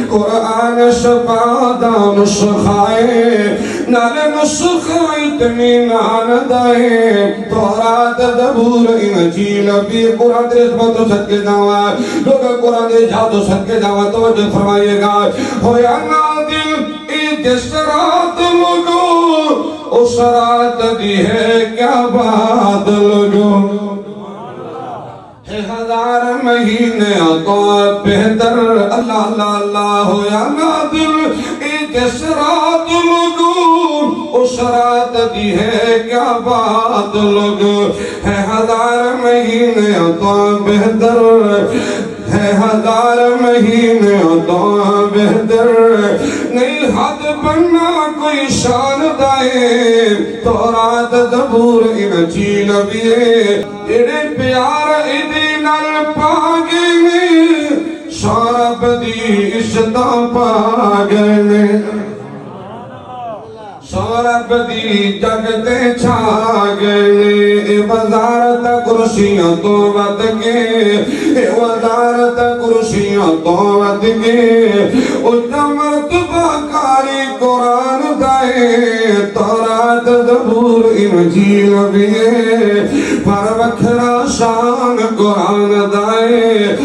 قرآن شفاعت نسخائے نال نسخہ اطمینان دائے تورات زبور انجیل بھی قرآن دے رسمت و صدقے جاوا لوگ قرآن دے جادو صدقے جاوا توجہ فرمائیے گا ہویا نادل جس رات لوگو اس رات دی ہے کیا بات لوگو ہے ہزار مہینے تو بہتر اللہ اللہ اللہ ہویا نادل جس رات لوگو اس رات دی ہے کیا بات لوگو ہے ہزار مہینے تو بہتر ہے ہزار مہینے تو بہتر نہیں حد بننا کوئی شان دائے تورات زبور انجیل بھی جڑے پیار ایدی نال پاگے نے شارب دی عشتہ پاگے نے شارب دی جگتے چھاگے نے وزارت کرسیاں تو ود کے وزارت کرسیاں تو ود کے اس مرتبہ کاری قرآن دائے تورات زبور انجیل بھی پر وکھرا شان قرآن دائے